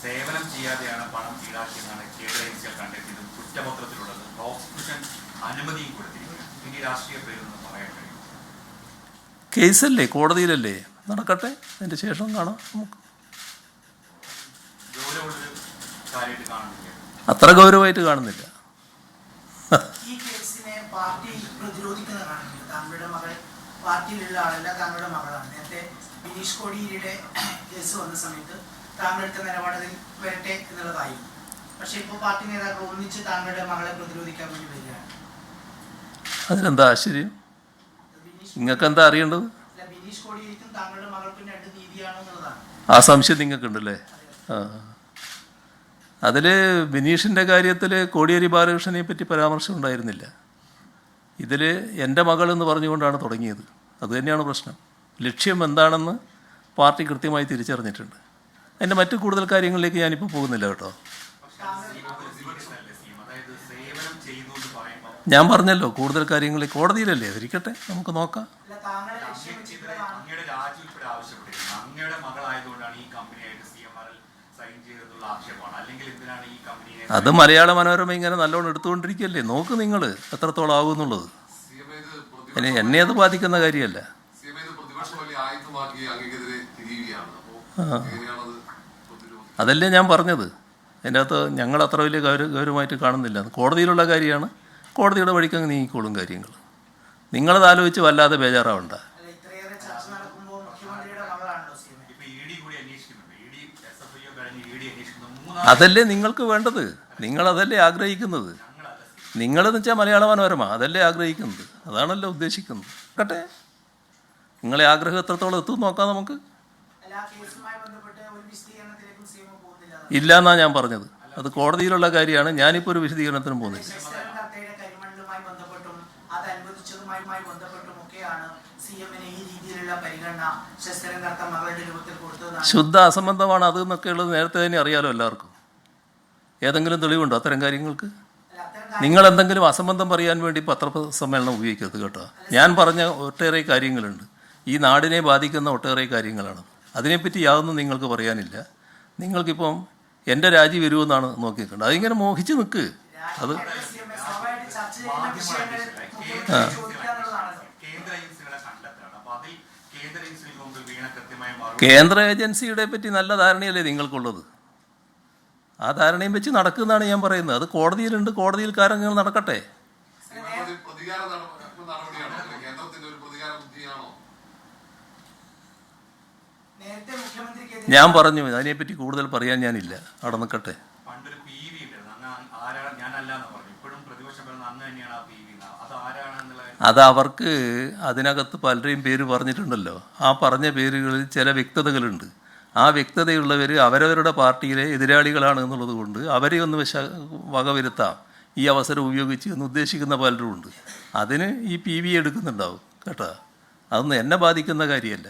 സേവനം ചെയ്യാതെയാണ് പണം ഈടാക്കിയെന്നാണ് കേരള കണ്ടെത്തിയതും കുറ്റപത്രത്തിലുള്ളത്. പ്രോസിക്യൂഷൻ അനുമതിയും കൊടുത്തിരിക്കുന്നത്. ഇനി രാഷ്ട്രീയ പേരൊന്നും പറയാൻ കഴിയും. കേസല്ലേ, കോടതിയിലല്ലേ, നടക്കട്ടെ, അതിൻ്റെ ശേഷം കാണാം. നമുക്ക് ഗൗരവമുള്ളൊരു കാര്യമായിട്ട് കാണുന്നില്ല. അത്ര ഗൗരവമായിട്ട് കാണുന്നില്ല. ഈ കേസിനെ പാർട്ടി പ്രതിരോധിക്കുന്നതാണ്. താങ്കളുടെ മകൾ പാർട്ടിയിലുള്ള ആളല്ല, താങ്കളുടെ മകളാണ്. നേരത്തെ ബിനീഷ് കോടിയേരിയുടെ കേസ് വന്ന സമയത്ത് താങ്കളുടെ നിലപാടിൽ വരട്ടെ എന്നുള്ളതായിരുന്നു. പക്ഷെ ഇപ്പോൾ പാർട്ടി നേതാക്കൾ ഒന്നിച്ച് താങ്കളുടെ മകളെ പ്രതിരോധിക്കാൻ വേണ്ടി വരികയാണ്. അതിനെന്താ ആശ്ചര്യം? നിങ്ങൾക്ക് എന്താ അറിയേണ്ടത്? ബിനീഷ് കോടിയേരിക്കും താങ്കളുടെ മകൾക്കും രണ്ട് നീതിയാണോ എന്നുള്ളതാണ്. ആ സംശയം നിങ്ങൾക്കുണ്ടല്ലേ? അതിൽ ബിനീഷിൻ്റെ കാര്യത്തിൽ കോടിയേരി ബാലകൃഷ്ണനെ പറ്റി പരാമർശം ഉണ്ടായിരുന്നില്ല. ഇതിൽ എൻ്റെ മകളെന്ന് പറഞ്ഞുകൊണ്ടാണ് തുടങ്ങിയത്. അതുതന്നെയാണ് പ്രശ്നം. ലക്ഷ്യം എന്താണെന്ന് പാർട്ടി കൃത്യമായി തിരിച്ചറിഞ്ഞിട്ടുണ്ട്. അതിൻ്റെ മറ്റു കൂടുതൽ കാര്യങ്ങളിലേക്ക് ഞാനിപ്പോൾ പോകുന്നില്ല കേട്ടോ. ഞാൻ പറഞ്ഞല്ലോ, കൂടുതൽ കാര്യങ്ങൾ കോടതിയിലല്ലേ, അതിരിക്കട്ടെ, നമുക്ക് നോക്കാം. അത് മലയാള മനോരമ ഇങ്ങനെ നല്ലോണം എടുത്തുകൊണ്ടിരിക്കുകയല്ലേ. നോക്ക് നിങ്ങൾ എത്രത്തോളം ആകും എന്നുള്ളത്. എന്നെ അത് ബാധിക്കുന്ന കാര്യമല്ല. അതല്ലേ ഞാൻ പറഞ്ഞത്. അതിൻ്റെ അകത്ത് ഞങ്ങൾ അത്ര വലിയ ഗൗരവമായിട്ട് കാണുന്നില്ല. കോടതിയിലുള്ള കാര്യമാണ്. കോടതിയുടെ വഴിക്ക് അങ്ങ് നീങ്ങിക്കോളും കാര്യങ്ങൾ. നിങ്ങളത് ആലോചിച്ച് വല്ലാതെ ബേജാറാവണ്ട. അതല്ലേ നിങ്ങൾക്ക് വേണ്ടത്. നിങ്ങളതല്ലേ ആഗ്രഹിക്കുന്നത്. നിങ്ങളെന്ന് വെച്ചാൽ മലയാള മനോരമ അതല്ലേ ആഗ്രഹിക്കുന്നത്. അതാണല്ലോ ഉദ്ദേശിക്കുന്നത്. കേട്ടെ, നിങ്ങളെ ആഗ്രഹം എത്രത്തോളം എത്തും നോക്കാം നമുക്ക്. ഇല്ല എന്നാണ് ഞാൻ പറഞ്ഞത്. അത് കോടതിയിലുള്ള കാര്യമാണ്. ഞാനിപ്പോൾ ഒരു വിശദീകരണത്തിനും പോകുന്നില്ല. ശുദ്ധ അസംബന്ധമാണ് അത് എന്നൊക്കെ ഉള്ളത് നേരത്തെ തന്നെ അറിയാലോ എല്ലാവർക്കും. ഏതെങ്കിലും തെളിവുണ്ടോ അത്തരം കാര്യങ്ങൾക്ക്? നിങ്ങൾ എന്തെങ്കിലും അസംബന്ധം പറയാൻ വേണ്ടി പത്രസമ്മേളനം ഉപയോഗിക്കരുത് കേട്ടോ. ഞാൻ പറഞ്ഞ ഒട്ടേറെ കാര്യങ്ങളുണ്ട്. ഈ നാടിനെ ബാധിക്കുന്ന ഒട്ടേറെ കാര്യങ്ങളാണ്. അതിനെപ്പറ്റി യാതൊന്നും നിങ്ങൾക്ക് പറയാനില്ല. നിങ്ങൾക്കിപ്പം എൻ്റെ രാജി വരുമെന്നാണ് നോക്കിയിട്ടുണ്ട്. അതിങ്ങനെ മോഹിച്ച് നിൽക്ക്. അത് കേന്ദ്ര ഏജൻസിയുടെ പറ്റി നല്ല ധാരണയല്ലേ നിങ്ങൾക്കുള്ളത്. ആ ധാരണയും വെച്ച് നടക്കുന്നതാണ് ഞാൻ പറയുന്നത്. അത് കോടതിയിലുണ്ട്. കോടതിയിൽ കാര്യങ്ങൾ നടക്കട്ടെ. ഞാൻ പറഞ്ഞു അതിനെപ്പറ്റി കൂടുതൽ പറയാൻ ഞാനില്ല. അവിടെ നിൽക്കട്ടെ. അത് അവർക്ക് അതിനകത്ത് പലരെയും പേര് പറഞ്ഞിട്ടുണ്ടല്ലോ. ആ പറഞ്ഞ പേരുകളിൽ ചില വ്യക്തതകളുണ്ട്. ആ വ്യക്തതയുള്ളവർ അവരവരുടെ പാർട്ടിയിലെ എതിരാളികളാണ് എന്നുള്ളത് കൊണ്ട് അവരെ ഒന്ന് വകവരുത്താം ഈ അവസരം ഉപയോഗിച്ച് എന്ന് ഉദ്ദേശിക്കുന്ന പലരും ഉണ്ട്. അതിന് ഈ PV എടുക്കുന്നുണ്ടാവും കേട്ടോ. അതൊന്നും എന്നെ ബാധിക്കുന്ന കാര്യമല്ല.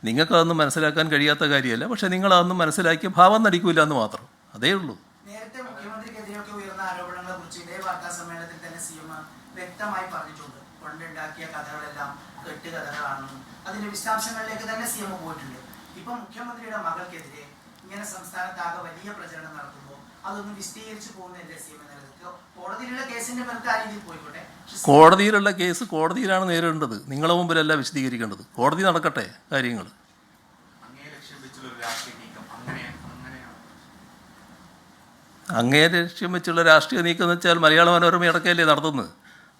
നിങ്ങൾക്കതൊന്നും മനസ്സിലാക്കാൻ കഴിയാത്ത കാര്യമല്ല. പക്ഷെ നിങ്ങളതൊന്നും മനസ്സിലാക്കിയ ഭാവം നടിക്കില്ല എന്ന് മാത്രം. അതേ ഉള്ളൂ. നേരത്തെ മുഖ്യമന്ത്രിക്കെതിരെയൊക്കെ ഉയർന്ന ആരോപണങ്ങളെ കുറിച്ച് ഇതേ വാർത്താ സമ്മേളനത്തിൽ തന്നെ CM വ്യക്തമായി പറഞ്ഞിട്ടുണ്ട്. കൊണ്ടുണ്ടാക്കിയ കഥകളെല്ലാം കെട്ടുകഥകളാണെന്നും അതിന്റെ വിശദാംശങ്ങളിലേക്ക് തന്നെ CM പോയിട്ടുണ്ട്. ഇപ്പം മുഖ്യമന്ത്രിയുടെ മകൾക്കെതിരെ ഇങ്ങനെ സംസ്ഥാനത്താകെ വലിയ പ്രചരണം നടത്തുമ്പോൾ അതൊന്നും വിശദീകരിച്ചു പോകുന്നില്ല CM എന്നുള്ളത്. കോടതിയിലുള്ള കേസിന്റെ പേർക്ക് ആ രീതിയിൽ പോയിക്കോട്ടെ. കോടതിയിലുള്ള കേസ് കോടതിയിലാണ് നേരിടേണ്ടത്. നിങ്ങളെ മുമ്പിലല്ല വിശദീകരിക്കേണ്ടത്. കോടതി നടക്കട്ടെ കാര്യങ്ങൾ. അങ്ങേ ലക്ഷ്യം വെച്ചുള്ള രാഷ്ട്രീയ നീക്കം എന്ന് വെച്ചാൽ മലയാള മനോരമ അടക്കമല്ലേ നടത്തുന്നത്.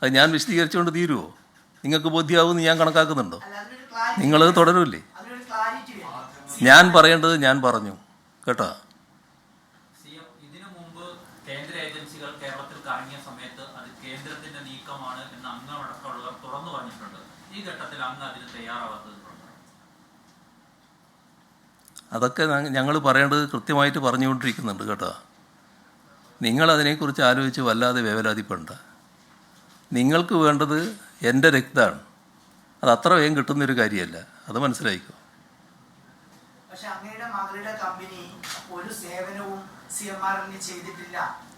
അത് ഞാൻ വിശദീകരിച്ചുകൊണ്ട് തീരുമോ? നിങ്ങൾക്ക് ബോധ്യമാകുമെന്ന് ഞാൻ കണക്കാക്കുന്നുണ്ടോ? നിങ്ങളത് തുടരില്ലേ? ഞാൻ പറയേണ്ടത് ഞാൻ പറഞ്ഞു കേട്ടോ. ഇതിനു മുമ്പ് കേന്ദ്ര ഏജൻസികൾ കേരളത്തിൽ കറങ്ങിയ സമയത്ത് അത് കേന്ദ്രത്തിന്റെ നീക്കമാണ് എന്ന് അങ്ങടക്കമുള്ളവർ തുറന്നു പറഞ്ഞിട്ടുണ്ട്. ഈ ഘട്ടത്തിൽ അങ്ങ് അതിന് തയ്യാറാവാത്തത് അതൊക്കെ ഞങ്ങൾ പറയേണ്ടത് കൃത്യമായിട്ട് പറഞ്ഞുകൊണ്ടിരിക്കുന്നുണ്ട് കേട്ടോ. നിങ്ങളതിനെക്കുറിച്ച് ആലോചിച്ച് വല്ലാതെ വേവലാതിപ്പെടണ്ട. നിങ്ങൾക്ക് വേണ്ടത് എൻ്റെ രക്തമാണ്. അത് അത്ര വേഗം കിട്ടുന്നൊരു കാര്യമല്ല. അത് മനസ്സിലായിക്കോ. പക്ഷെ അങ്ങയുടെ മകളുടെ കമ്പനി ഒരു സേവനവും CMRന് ചെയ്തിട്ടില്ല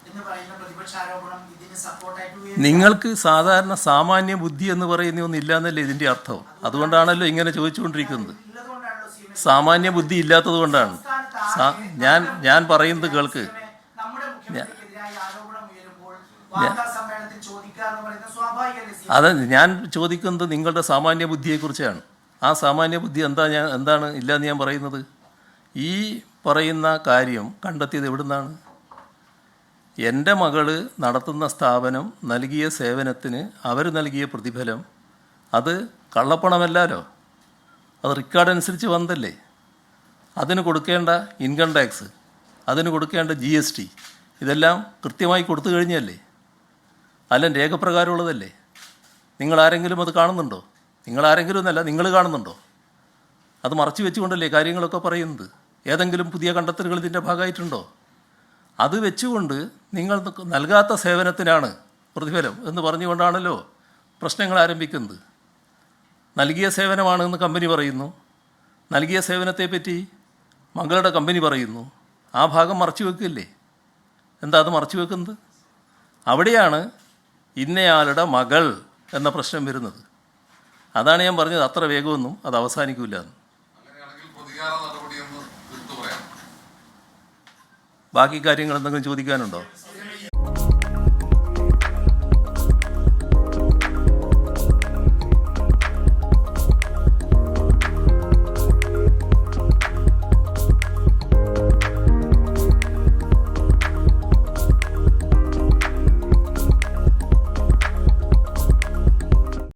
എന്ന് പറയുന്ന പ്രതിപക്ഷ ആരോപണം ഇതിന് സപ്പോർട്ടായിട്ട് നിങ്ങൾക്ക് സാധാരണ സാമാന്യ ബുദ്ധി എന്ന് പറയുന്ന ഒന്നും ഇല്ലാന്നല്ലേ ഇതിൻ്റെ അർത്ഥം. അതുകൊണ്ടാണല്ലോ ഇങ്ങനെ ചോദിച്ചുകൊണ്ടിരിക്കുന്നത്. സാമാന്യ ബുദ്ധി ഇല്ലാത്തത് കൊണ്ടാണ്. ഞാൻ പറയുന്നത് കേൾക്ക്. നമ്മുടെ മുഖ്യമന്ത്രിക്കെതിരായി ആരോപണം ഉയരുമ്പോൾ വാർത്താ സമ്മേളനത്തിൽ ചോദിക്കുക എന്ന് പറയുന്നത് സ്വാഭാവികമല്ലേ? അത് ഞാൻ ചോദിക്കുന്നത് നിങ്ങളുടെ സാമാന്യ ബുദ്ധിയെക്കുറിച്ചാണ്. ആ സാമാന്യ ബുദ്ധി എന്താണ് ഇല്ലയെന്ന് ഞാൻ പറയുന്നത്. ഈ പറയുന്ന കാര്യം കണ്ടെത്തിയത് എവിടുന്നാണ്? എൻ്റെ മകള് നടത്തുന്ന സ്ഥാപനം നൽകിയ സേവനത്തിന് അവർ നൽകിയ പ്രതിഫലം അത് കള്ളപ്പണമല്ലല്ലോ, അത് റെക്കോർഡ് അനുസരിച്ച് വന്നതല്ലേ. അതിന് കൊടുക്കേണ്ട ഇൻകം ടാക്സ്, അതിന് കൊടുക്കേണ്ട GST ഇതെല്ലാം കൃത്യമായി കൊടുത്തു കഴിഞ്ഞല്ലേ, അതെല്ലാം രേഖപ്രകാരമുള്ളതല്ലേ. നിങ്ങളാരെങ്കിലും അത് കാണുന്നുണ്ടോ? നിങ്ങളാരെങ്കിലും എന്നല്ല, നിങ്ങൾ കാണുന്നുണ്ടോ? അത് മറച്ചു വെച്ചുകൊണ്ടല്ലേ കാര്യങ്ങളൊക്കെ പറയുന്നത്. ഏതെങ്കിലും പുതിയ കണ്ടെത്തലുകൾ ഇതിൻ്റെ ഭാഗമായിട്ടുണ്ടോ? അത് വെച്ചുകൊണ്ട് നിങ്ങൾ നൽകാത്ത സേവനത്തിനാണ് പ്രതിഫലം എന്ന് പറഞ്ഞുകൊണ്ടാണല്ലോ പ്രശ്നങ്ങൾ ആരംഭിക്കുന്നത്. നൽകിയ സേവനമാണെന്ന് കമ്പനി പറയുന്നു, നൽകിയ സേവനത്തെപ്പറ്റി മകളുടെ കമ്പനി പറയുന്നു. ആ ഭാഗം മറച്ചു വെക്കില്ലേ? എന്താ അത് മറച്ചു വെക്കുന്നത്? അവിടെയാണ് ഇന്നയാളുടെ മകൾ എന്ന പ്രശ്നം വരുന്നത്. അതാണ് ഞാൻ പറഞ്ഞത്, അത്ര വേഗമൊന്നും അത് അവസാനിക്കില്ല എന്ന്. ബാക്കി കാര്യങ്ങൾ എന്തെങ്കിലും ചോദിക്കാനുണ്ടോ?